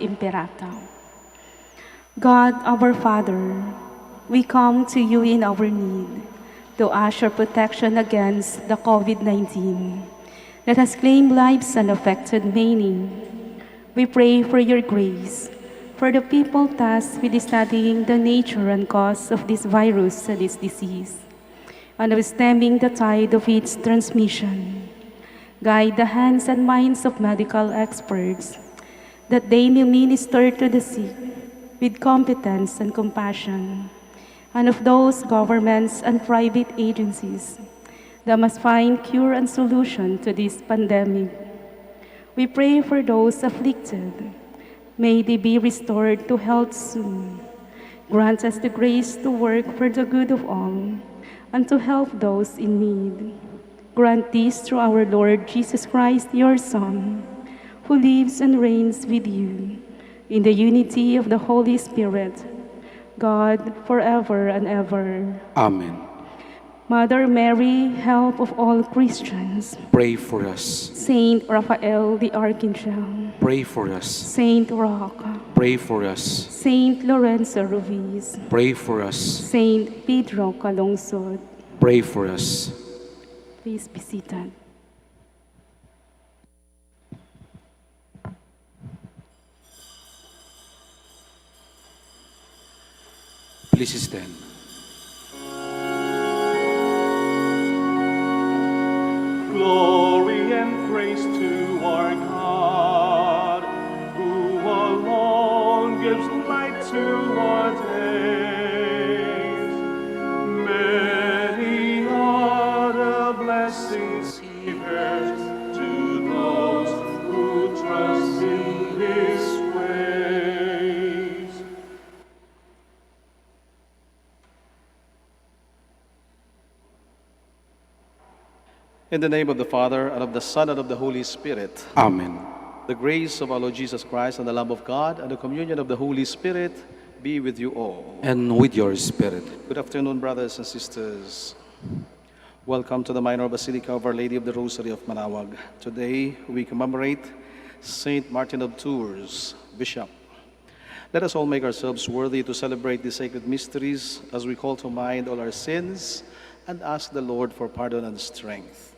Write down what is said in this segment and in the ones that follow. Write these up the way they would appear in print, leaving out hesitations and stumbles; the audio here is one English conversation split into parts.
Imperator. God, our Father, we come to you in our need to ask your protection against the COVID-19 that has claimed lives and affected many. We pray for your grace for the people tasked with studying the nature and cause of this virus and this disease, and of stemming the tide of its transmission. Guide the hands and minds of medical experts that they may minister to the sick with competence and compassion, and of those governments and private agencies that must find cure and solution to this pandemic. We pray for those afflicted. May they be restored to health soon. Grant us the grace to work for the good of all and to help those in need. Grant this through our Lord Jesus Christ, your Son, who lives and reigns with you in the unity of the Holy Spirit, God, forever and ever. Amen. Mother Mary, help of all Christians. Pray for us. Saint Raphael the Archangel. Pray for us. Saint Roch. Pray for us. Saint Lorenzo Ruiz. Pray for us. Saint Pedro Calungsod. Pray for us. Please be seated. Please stand. Glory and praise to our God, who alone gives light to our days. Many are the blessings he bears to those who trust in his ways. In the name of the Father, and of the Son, and of the Holy Spirit. Amen. The grace of our Lord Jesus Christ, and the love of God, and the communion of the Holy Spirit be with you all. And with your spirit. Good afternoon, brothers and sisters. Welcome to the Minor Basilica of Our Lady of the Rosary of Manaoag. Today, we commemorate Saint Martin of Tours, Bishop. Let us all make ourselves worthy to celebrate these sacred mysteries as we call to mind all our sins and ask the Lord for pardon and strength.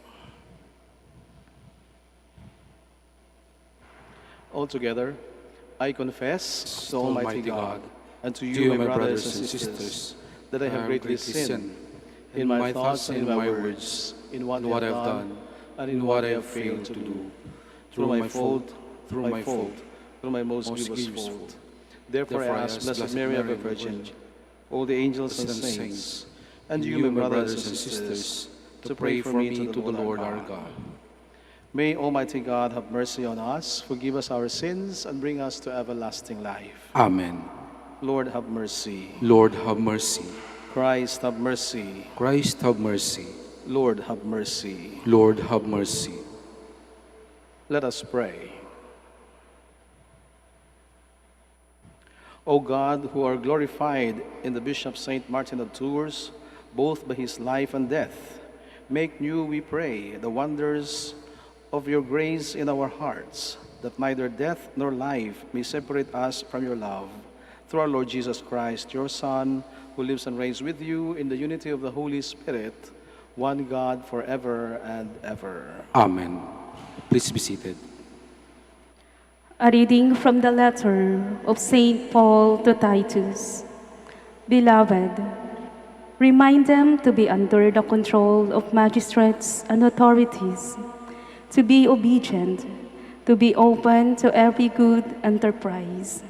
Altogether, I confess to Almighty God and to you, my brothers and sisters, that I have greatly sinned in my thoughts and in my words, in what I have done and in what I have failed to do, through my fault, through my most grievous fault. Therefore I ask Blessed Mary, ever Virgin, all the angels and saints, and you, my brothers and sisters, to pray for me to the Lord our God. May Almighty God have mercy on us, forgive us our sins, and bring us to everlasting life. Amen. Lord, have mercy. Lord, have mercy. Christ, have mercy. Christ, have mercy. Lord, have mercy. Lord, have mercy. Let us pray. O God, who are glorified in the Bishop Saint Martin of Tours, both by his life and death, make new, we pray, the wonders of your grace in our hearts, that neither death nor life may separate us from your love. Through our Lord Jesus Christ, your Son, who lives and reigns with you in the unity of the Holy Spirit, one God forever and ever. Amen. Please be seated. A reading from the letter of St. Paul to Titus. Beloved, remind them to be under the control of magistrates and authorities, to be obedient, to be open to every good enterprise.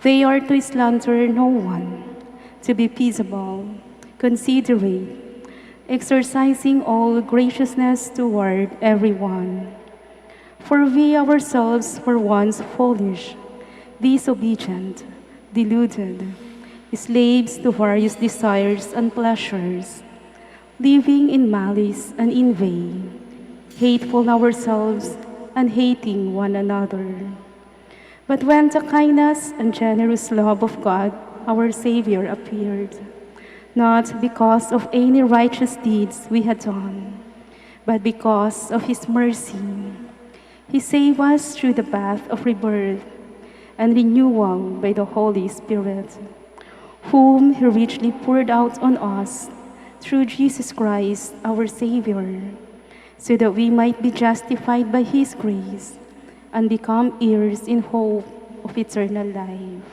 They are to slander no one, to be peaceable, considerate, exercising all graciousness toward everyone. For we ourselves were once foolish, disobedient, deluded, slaves to various desires and pleasures, living in malice and in vain, hateful ourselves and hating one another. But when the kindness and generous love of God, our Savior, appeared, not because of any righteous deeds we had done, but because of His mercy, He saved us through the path of rebirth and renewal by the Holy Spirit, whom He richly poured out on us through Jesus Christ, our Savior, so that we might be justified by His grace and become heirs in hope of eternal life.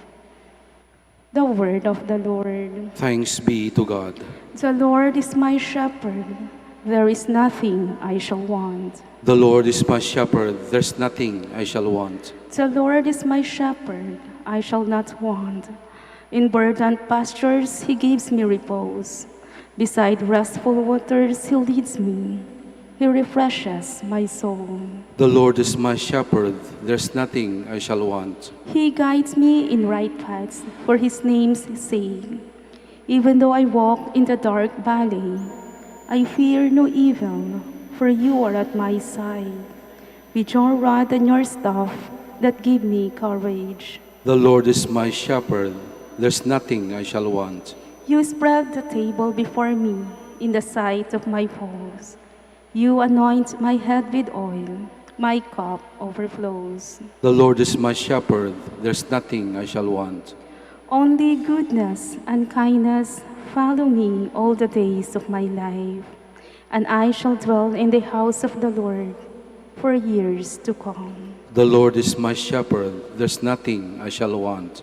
The word of the Lord. Thanks be to God. The Lord is my shepherd. There is nothing I shall want. The Lord is my shepherd, there's nothing I shall want. The Lord is my shepherd. I shall not want. In verdant pastures He gives me repose. Beside restful waters He leads me. He refreshes my soul. The Lord is my shepherd, there's nothing I shall want. He guides me in right paths for His name's sake. Even though I walk in the dark valley, I fear no evil, for You are at my side. With Your rod and Your staff that give me courage. The Lord is my shepherd, there's nothing I shall want. You spread the table before me in the sight of my foes. You anoint my head with oil, my cup overflows. The Lord is my shepherd, there's nothing I shall want. Only goodness and kindness follow me all the days of my life, and I shall dwell in the house of the Lord for years to come. The Lord is my shepherd, there's nothing I shall want.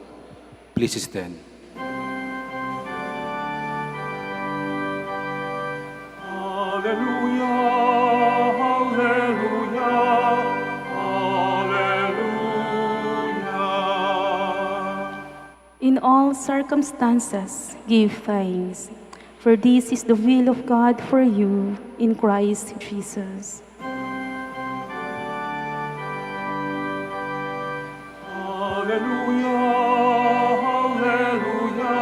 Please stand. Hallelujah, hallelujah, hallelujah. In all circumstances, give thanks, for this is the will of God for you in Christ Jesus. Hallelujah, hallelujah,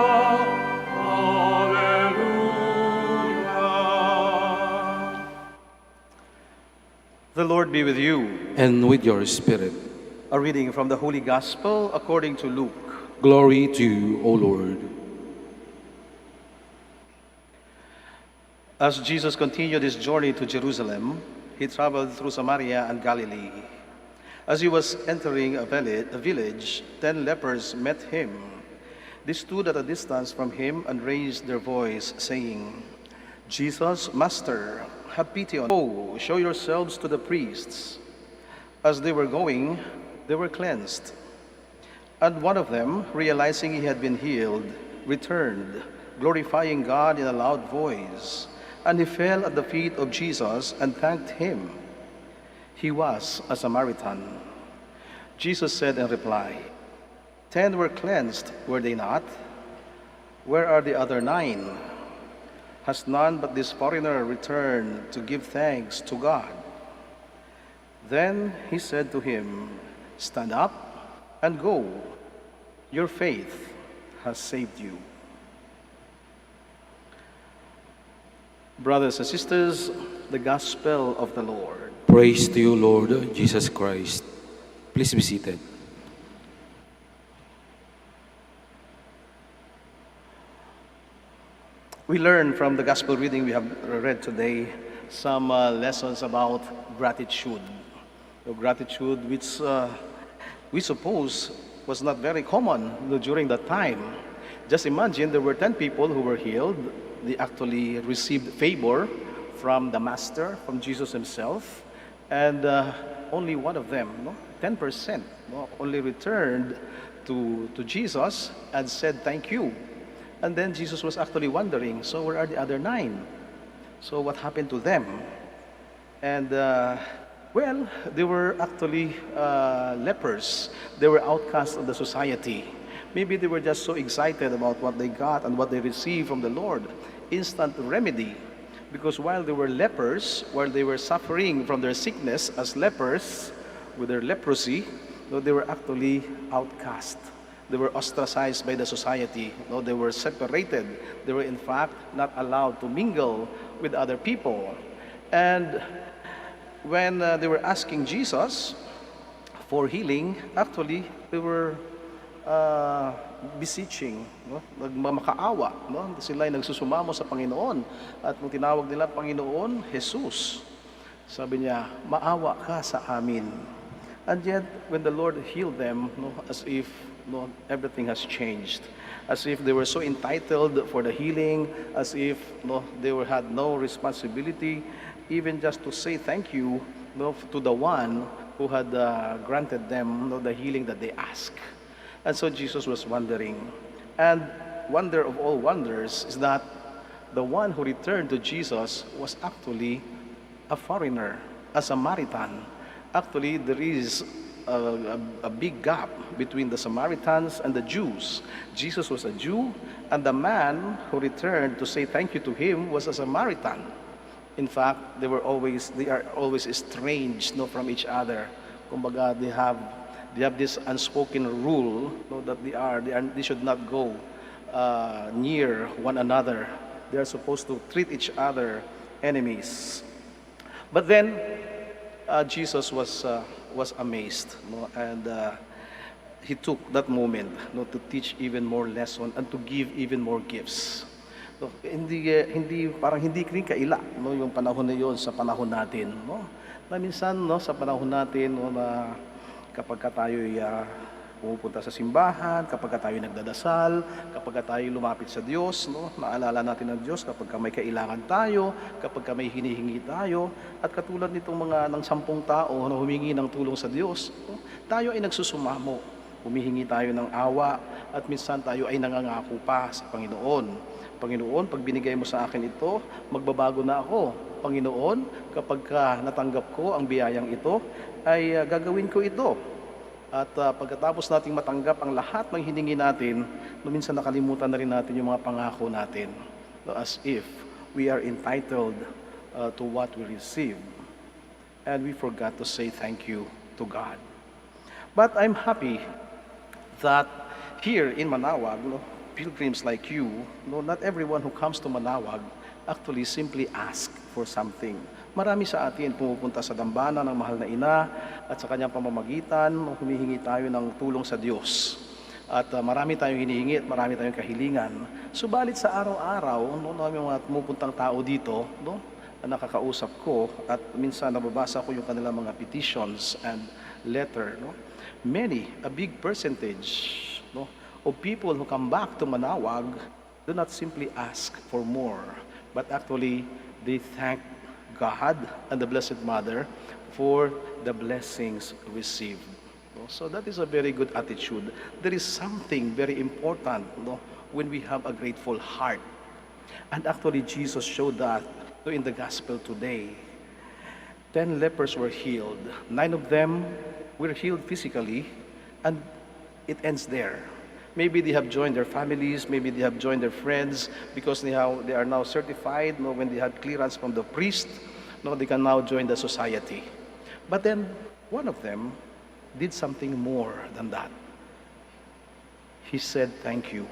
hallelujah. The Lord be with you. And with your spirit. A reading from the Holy Gospel according to Luke. Glory to you, O Lord. As Jesus continued his journey to Jerusalem, he traveled through Samaria and Galilee. As he was entering a village, 10 lepers met him. They stood at a distance from him and raised their voice, saying, "Jesus, Master, have pity on us. Go, show yourselves to the priests." As they were going, they were cleansed. And one of them, realizing he had been healed, returned, glorifying God in a loud voice. And he fell at the feet of Jesus and thanked him. He was a Samaritan. Jesus said in reply, 10 were cleansed, were they not? Where are the other 9? Has none but this foreigner returned to give thanks to God? Then he said to him, "Stand up and go. Your faith has saved you." Brothers and sisters, the Gospel of the Lord. Praise to you, Lord Jesus Christ. Please be seated. We learn from the Gospel reading we have read today some lessons about gratitude. Gratitude which we suppose was not very common during that time. Just imagine there were 10 people who were healed. They actually received favor from the Master, from Jesus himself, and only one of them, 10%, only returned to Jesus and said thank you. And then Jesus was actually wondering, so where are the other 9? So what happened to them? And well, they were actually lepers. They were outcasts of the society. Maybe they were just so excited about what they got and what they received from the Lord. Instant remedy. Because while they were lepers, while they were suffering from their sickness as lepers, with their leprosy, they were actually outcast. They were ostracized by the society. They were separated. They were in fact not allowed to mingle with other people. And when they were asking Jesus for healing, actually they were beseeching, nagmamakaawa, sila ay nagsusumamo sa Panginoon. At nung tinawag nila Panginoon, Jesus, sabi niya, maawa ka sa amin. And yet, when the Lord healed them, as if everything has changed, as if they were so entitled for the healing, as if they had no responsibility, even just to say thank you to the one who had granted them the healing that they asked. And so Jesus was wondering. And wonder of all wonders is that the one who returned to Jesus was actually a foreigner, a Samaritan. Actually, there is a big gap between the Samaritans and the Jews. Jesus was a Jew, and the man who returned to say thank you to him was a Samaritan. In fact, they are always estranged from each other. Kumbaga, they have this unspoken rule that they should not go near one another. They are supposed to treat each other enemies. But then Jesus was amazed, and he took that moment to teach even more lesson and to give even more gifts. Hindi parang hindi rin kaila yung panahon na yon sa panahon natin, na minsan sa panahon natin na kapag tayo pumupunta sa simbahan, kapag tayo nagdadasal, kapag tayo lumapit sa Diyos, naalala natin ang Diyos kapag may kailangan tayo, kapag may hinihingi tayo, at katulad nitong mga ng 10 tao na humingi ng tulong sa Diyos, tayo ay nagsusumamo, humihingi tayo ng awa, at minsan tayo ay nangangako pa sa Panginoon. Panginoon, pag binigay mo sa akin ito, magbabago na ako. Panginoon, kapag natanggap ko ang biyayang ito, ay gagawin ko ito. At pagkatapos nating matanggap ang lahat ng hiningi natin, minsan nakalimutan na rin natin yung mga pangako natin. As if we are entitled to what we receive. And we forgot to say thank you to God. But I'm happy that here in Manaoag, pilgrims like you, not everyone who comes to Manaoag actually simply ask for something. Marami sa atin pumupunta sa dambana ng mahal na ina at sa kanyang pamamagitan, humihingi tayo ng tulong sa Diyos. At marami tayong hinihingi at marami tayong kahilingan. Subalit sa araw-araw, yung mga pumupuntang tao dito, na nakakausap ko at minsan nababasa ko yung kanilang mga petitions and letter. Many, a big percentage of people who come back to Manaoag do not simply ask for more, but actually they thank God and the Blessed Mother for the blessings received. So that is a very good attitude. There is something very important when we have a grateful heart. And actually Jesus showed that in the gospel today. 10 lepers were healed. 9 of them were healed physically, and it ends there. Maybe they have joined their families, maybe they have joined their friends because they are now certified. When they had clearance from the priest, they can now join the society. But then one of them did something more than that. He said thank you.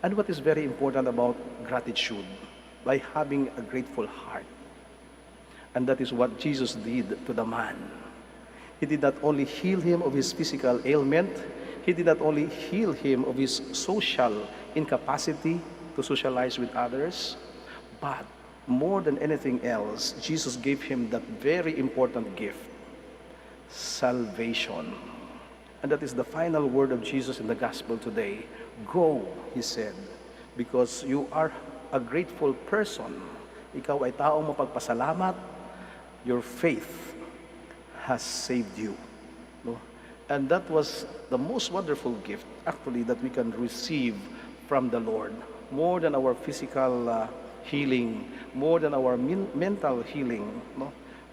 And what is very important about gratitude, by having a grateful heart. And that is what Jesus did to the man. He did not only heal him of his physical ailment, he did not only heal him of his social incapacity to socialize with others, but more than anything else, Jesus gave him that very important gift, salvation. And that is the final word of Jesus in the gospel today. Go, he said, because you are a grateful person. Ikaw ay taong mapagpasalamat. Your faith has saved you. And that was the most wonderful gift, actually, that we can receive from the Lord. More than our physical healing, more than our mental healing,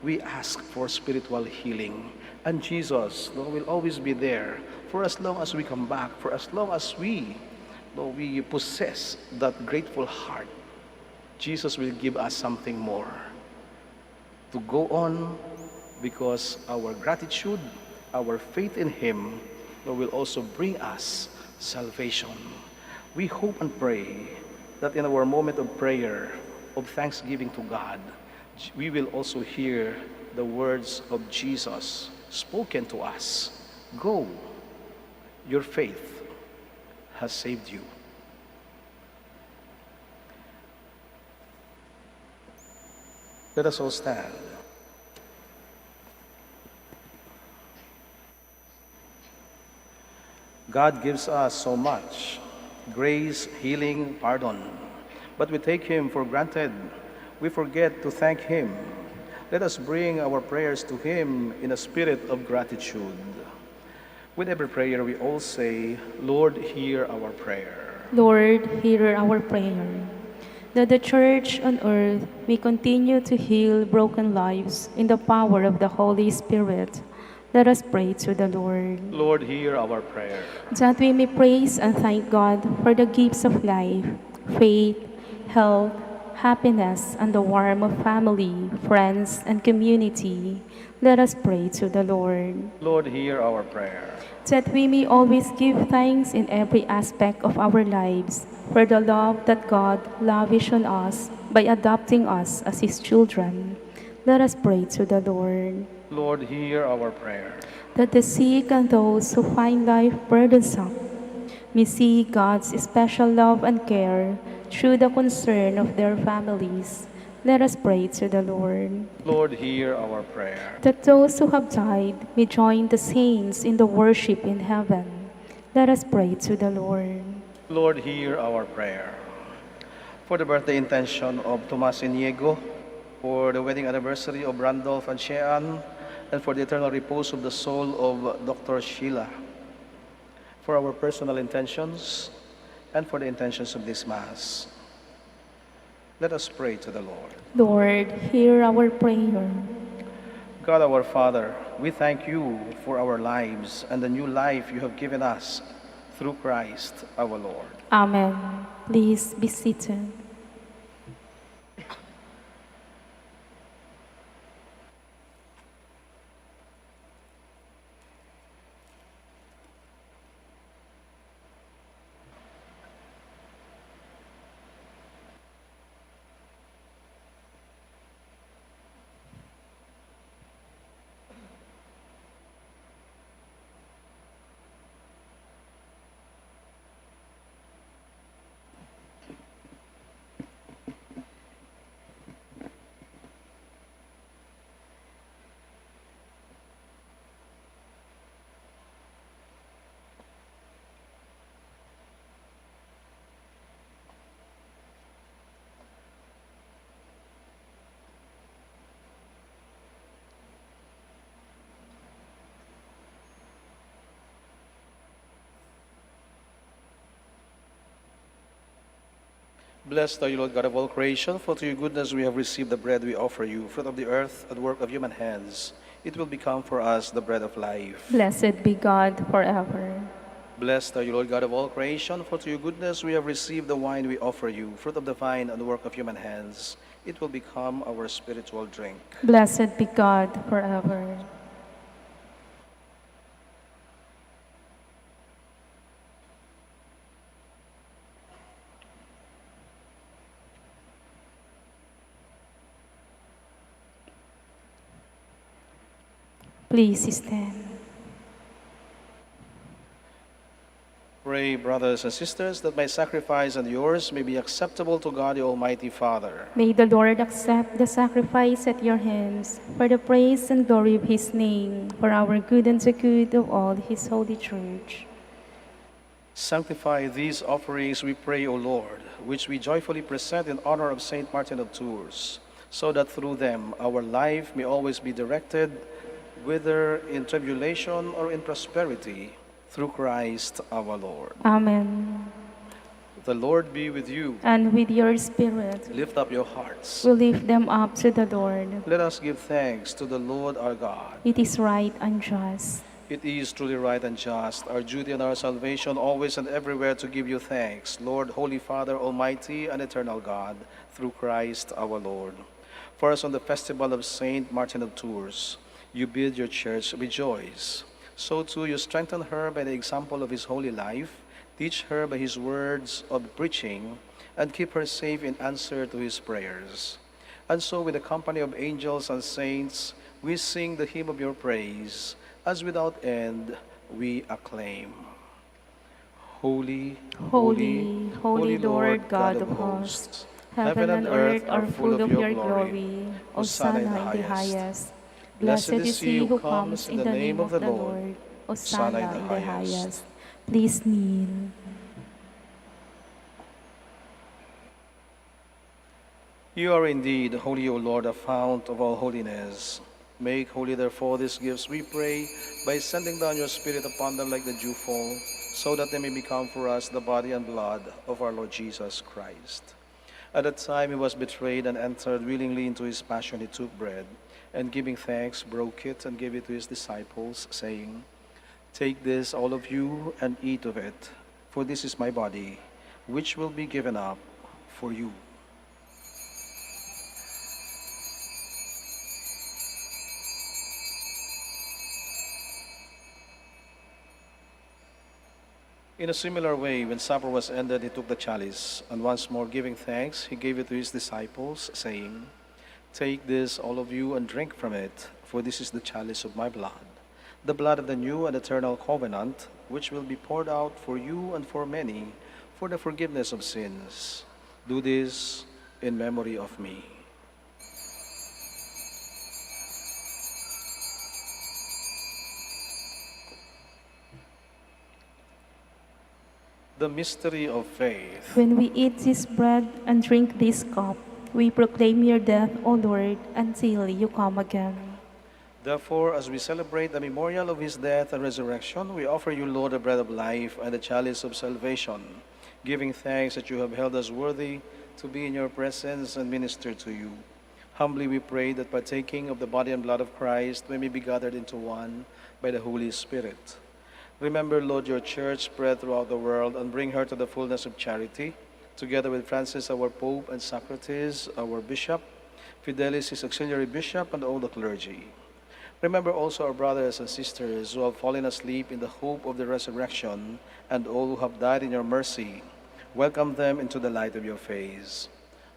we ask for spiritual healing. And Jesus will always be there for as long as we come back, for as long as we possess that grateful heart. Jesus will give us something more to go on, because our gratitude, our faith in Him will also bring us salvation. We hope and pray that in our moment of prayer, of thanksgiving to God, we will also hear the words of Jesus spoken to us. Go, your faith has saved you. Let us all stand. God gives us so much: grace, healing, pardon. But we take Him for granted. We forget to thank Him. Let us bring our prayers to Him in a spirit of gratitude. With every prayer, we all say, Lord, hear our prayer. Lord, hear our prayer. That the Church on earth may continue to heal broken lives in the power of the Holy Spirit. Let us pray to the Lord. Lord, hear our prayer. That we may praise and thank God for the gifts of life, faith, health, happiness, and the warmth of family, friends, and community. Let us pray to the Lord. Lord, hear our prayer. That we may always give thanks in every aspect of our lives for the love that God lavished on us by adopting us as His children. Let us pray to the Lord. Lord, hear our prayer. That the sick and those who find life burdensome may see God's special love and care through the concern of their families. Let us pray to the Lord. Lord, hear our prayer. That those who have died may join the saints in the worship in heaven. Let us pray to the Lord. Lord, hear our prayer. For the birthday intention of Tomas Iniego, for the wedding anniversary of Randolph and Shean, and for the eternal repose of the soul of Dr. Sheila, for our personal intentions, and for the intentions of this Mass. Let us pray to the Lord. Lord, hear our prayer. God our Father, we thank you for our lives and the new life you have given us through Christ our Lord. Amen. Please be seated. Blessed are you, Lord God of all creation, for through your goodness we have received the bread we offer you, fruit of the earth and work of human hands. It will become for us the bread of life. Blessed be God forever. Blessed are you, Lord God of all creation, for through your goodness we have received the wine we offer you, fruit of the vine and work of human hands. It will become our spiritual drink. Blessed be God forever. Please stand. Pray, brothers and sisters, that my sacrifice and yours may be acceptable to God the Almighty Father. May the Lord accept the sacrifice at your hands for the praise and glory of His name, for our good and the good of all His holy church. Sanctify these offerings, we pray, O Lord, which we joyfully present in honor of Saint Martin of Tours, so that through them our life may always be directed, whether in tribulation or in prosperity, through Christ our Lord. Amen. The Lord be with you. And with your spirit, Lift up your hearts. we lift them up to the Lord. Let us give thanks to the Lord our God. It is right and just. It is truly right and just, our duty and our salvation, always and everywhere to give you thanks, Lord, Holy Father, Almighty and eternal God, through Christ our Lord. First, on the festival of Saint Martin of Tours, you bid your church rejoice. So too you strengthen her by the example of his holy life, teach her by his words of preaching, and keep her safe in answer to his prayers. And so with the company of angels and saints, we sing the hymn of your praise, as without end we acclaim. Holy, Holy, holy Lord God of hosts, heaven and earth are full of your glory. Hosanna in the highest. Blessed is he who comes in the name of the Lord. Hosanna in the highest. Please kneel. You are indeed holy, O Lord, the fount of all holiness. Make holy, therefore, these gifts, we pray, by sending down your Spirit upon them like the dewfall, so that they may become for us the body and blood of our Lord Jesus Christ. At the time he was betrayed and entered willingly into his passion, he took bread, and giving thanks, broke it and gave it to his disciples, saying, "Take this, all of you, and eat of it, for this is my body, which will be given up for you." In a similar way, when supper was ended, he took the chalice, and once more giving thanks, he gave it to his disciples, saying, "Take this, all of you, and drink from it, for this is the chalice of my blood, the blood of the new and eternal covenant, which will be poured out for you and for many for the forgiveness of sins. Do this in memory of me." The mystery of faith. When we eat this bread and drink this cup, we proclaim your death, O Lord, until you come again. Therefore, as we celebrate the memorial of his death and resurrection, we offer you, Lord, the bread of life and the chalice of salvation, giving thanks that you have held us worthy to be in your presence and minister to you. Humbly we pray that partaking of the body and blood of Christ, we may be gathered into one by the Holy Spirit. Remember, Lord, your church spread throughout the world, and bring her to the fullness of charity, together with Francis, our Pope, and Socrates, our Bishop, Fidelis, his auxiliary bishop, and all the clergy. Remember also our brothers and sisters who have fallen asleep in the hope of the resurrection, and all who have died in your mercy. Welcome them into the light of your face.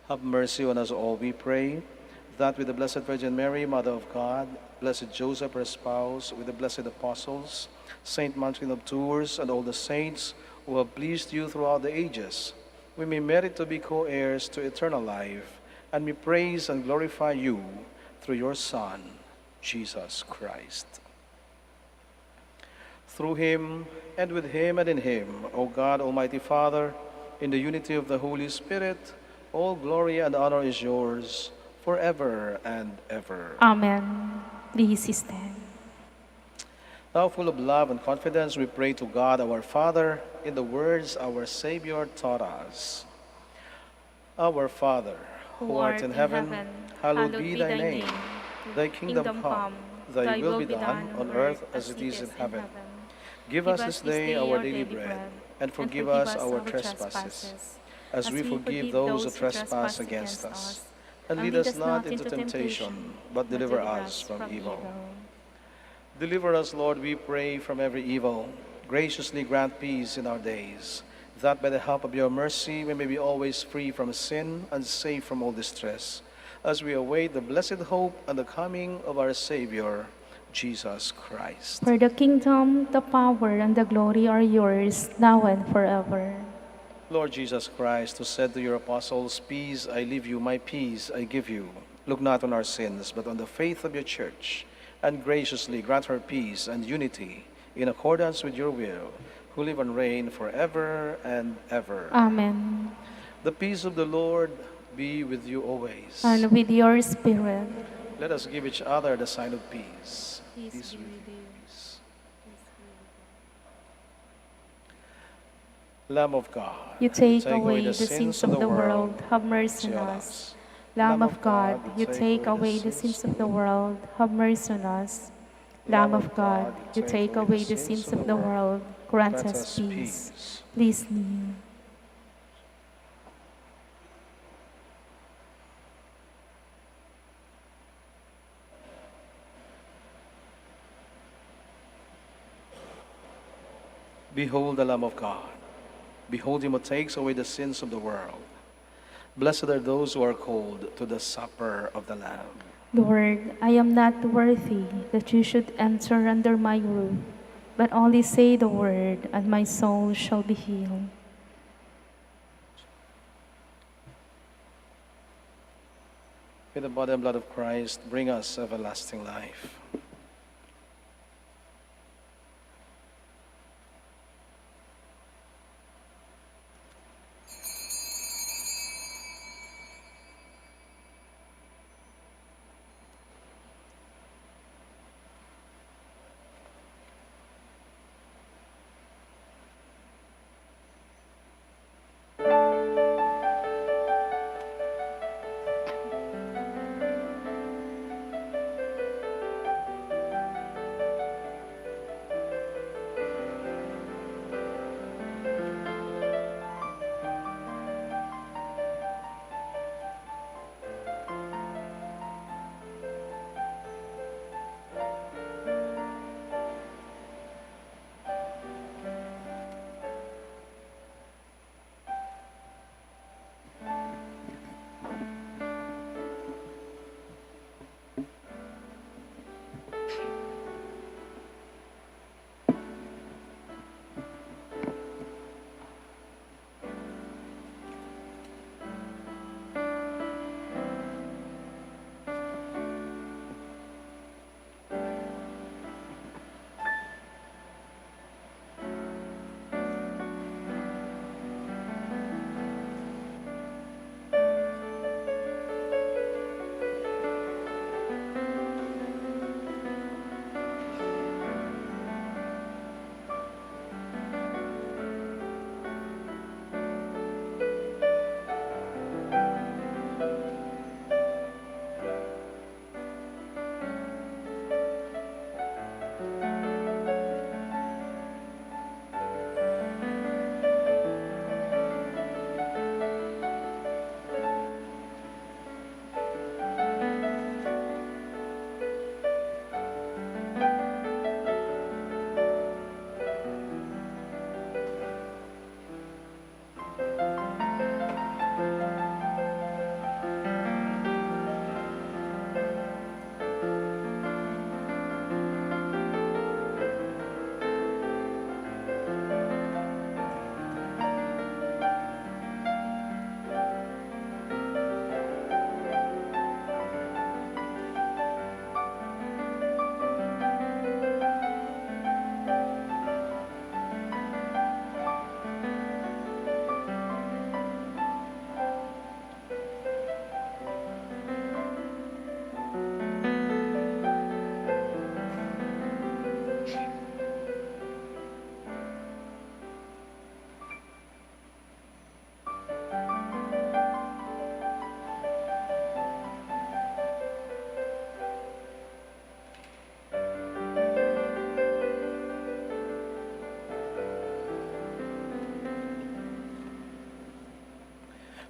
Have mercy on us all, we pray, that with the Blessed Virgin Mary, Mother of God, Blessed Joseph, her spouse, with the blessed apostles, Saint Martin of Tours, and all the saints who have pleased you throughout the ages, we may merit to be co-heirs to eternal life, and may praise and glorify you through your Son, Jesus Christ. Through him, and with him, and in him, O God, Almighty Father, in the unity of the Holy Spirit, all glory and honor is yours, forever and ever. Amen. Please stand. Now, full of love and confidence, we pray to God our Father in the words our Savior taught us. Our Father, who art in heaven, hallowed be thy name. Thy kingdom come, thy will be done on earth as it is in heaven. Give us this day our daily bread, and forgive us our trespasses, as we forgive those who trespass against us. And lead us not into temptation, but deliver us from evil. Deliver us, Lord, we pray, from every evil. Graciously grant peace in our days, that by the help of your mercy we may be always free from sin and safe from all distress, as we await the blessed hope and the coming of our Savior, Jesus Christ. For the kingdom, the power, and the glory are yours, now and forever. Lord Jesus Christ, who said to your apostles, "Peace I leave you, my peace I give you," look not on our sins, but on the faith of your church, and graciously grant her peace and unity in accordance with your will, who live and reign forever and ever. Amen. The peace of the Lord be with you always. And with your spirit. Let us give each other the sign of peace. Peace be with you. Lamb of God, You take away the sins of the world, have mercy on us. Lamb of God, you take away the sins of the world, have mercy on us. Lamb of God, you take away the sins of the world, grant us peace. Please kneel. Behold the Lamb of God. Behold him who takes away the sins of the world. Blessed are those who are called to the supper of the Lamb. Lord, I am not worthy that you should enter under my roof, but only say the word, and my soul shall be healed. May the body and blood of Christ bring us everlasting life.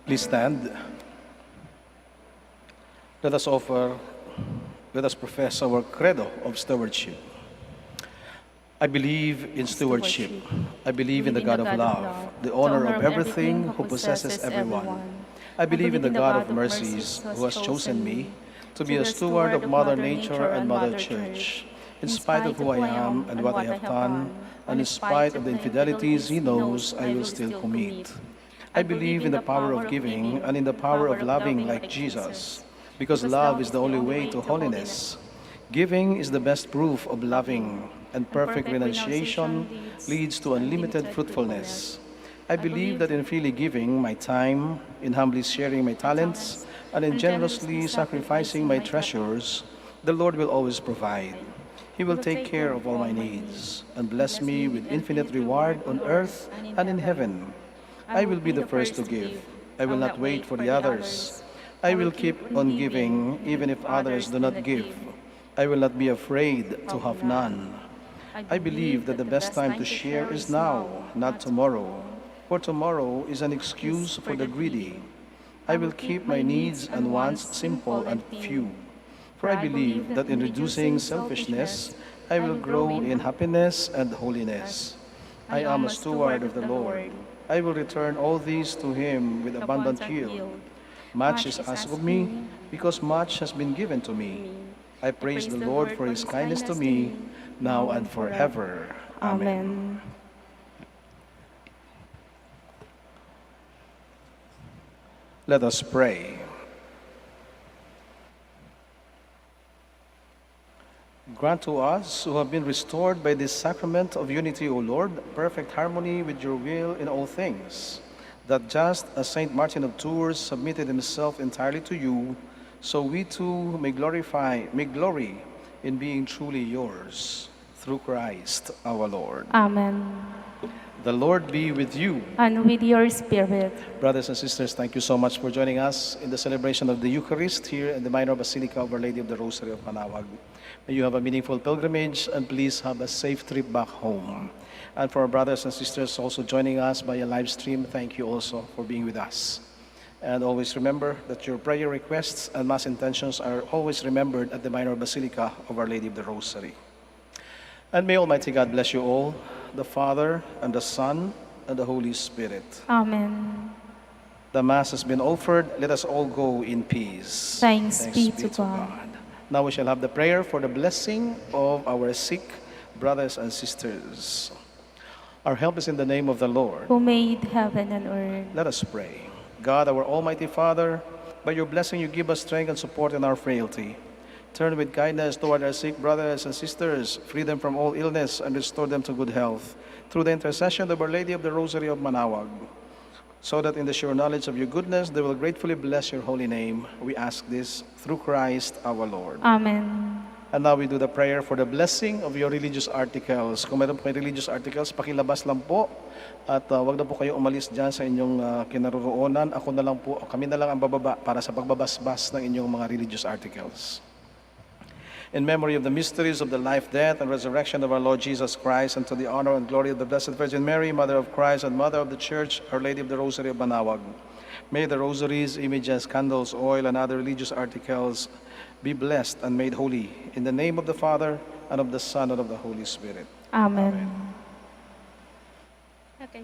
Please stand. Let us profess our credo of stewardship. I believe in stewardship. I believe in the God of love, the owner of everything, who possesses everyone. I believe in the God of mercies, who has chosen me to be a steward of Mother Nature and Mother Church. In spite of who I am and what I have done, and in spite of the infidelities He knows I will still commit. I believe in the power of giving and in the power of loving like Jesus, because love is the only way to holiness. Giving is the best proof of loving, and perfect renunciation leads to unlimited fruitfulness. I believe that in freely giving my time, in humbly sharing my talents, and in generously sacrificing my treasures, the Lord will always provide. He will take care of all my needs and bless me with infinite reward on earth and in heaven. I will be the first to give. I will not wait for the others. I will keep on giving even if others do not give. I will not be afraid to have none. I believe that the best time to share is now, not tomorrow, for tomorrow is an excuse for the greedy. I will keep my needs and wants simple and few, for I believe that in reducing selfishness, I will grow in happiness and holiness. I am a steward of the Lord. I will return all these to Him with abundant yield. Much is asked of me, because much has been given to me. I praise the Lord for His kindness to me, now and forever. Amen. Let us pray. Grant to us, who have been restored by this sacrament of unity, O Lord, perfect harmony with your will in all things, that just as Saint Martin of Tours submitted himself entirely to you, so we too may glory in being truly yours, through Christ our Lord. Amen. The Lord be with you. And with your spirit. Brothers and sisters, thank you so much for joining us in the celebration of the Eucharist here in the Minor Basilica of Our Lady of the Rosary of Manaoag. May you have a meaningful pilgrimage and please have a safe trip back home. And for our brothers and sisters also joining us by a live stream, thank you also for being with us. And always remember that your prayer requests and mass intentions are always remembered at the Minor Basilica of Our Lady of the Rosary. And may Almighty God bless you all, the Father, and the Son, and the Holy Spirit. Amen. The Mass has been offered. Let us all go in peace. Thanks be to God. Now we shall have the prayer for the blessing of our sick brothers and sisters. Our help is in the name of the Lord, Who made heaven and earth. Let us pray. God, our Almighty Father, by your blessing you give us strength and support in our frailty. Turn with kindness toward our sick brothers and sisters, free them from all illness, and restore them to good health, through the intercession of Our Lady of the Rosary of Manaoag, so that in the sure knowledge of your goodness they will gratefully bless your holy name. We ask this through Christ our Lord. Amen. And now we do the prayer for the blessing of your religious articles. Kung meron po kayong religious articles, pakilabas lang po. At wag na po kayo umalis dyan sa inyong kinaroroonan. Ako na lang po, kami na lang ang bababa para sa pagbabasbas ng inyong mga religious articles. In memory of the mysteries of the life, death, and resurrection of our Lord Jesus Christ, and to the honor and glory of the Blessed Virgin Mary, Mother of Christ and Mother of the Church, Our Lady of the Rosary of Manaoag, may the rosaries, images, candles, oil, and other religious articles be blessed and made holy. In the name of the Father, and of the Son, and of the Holy Spirit. Amen. Amen. Okay.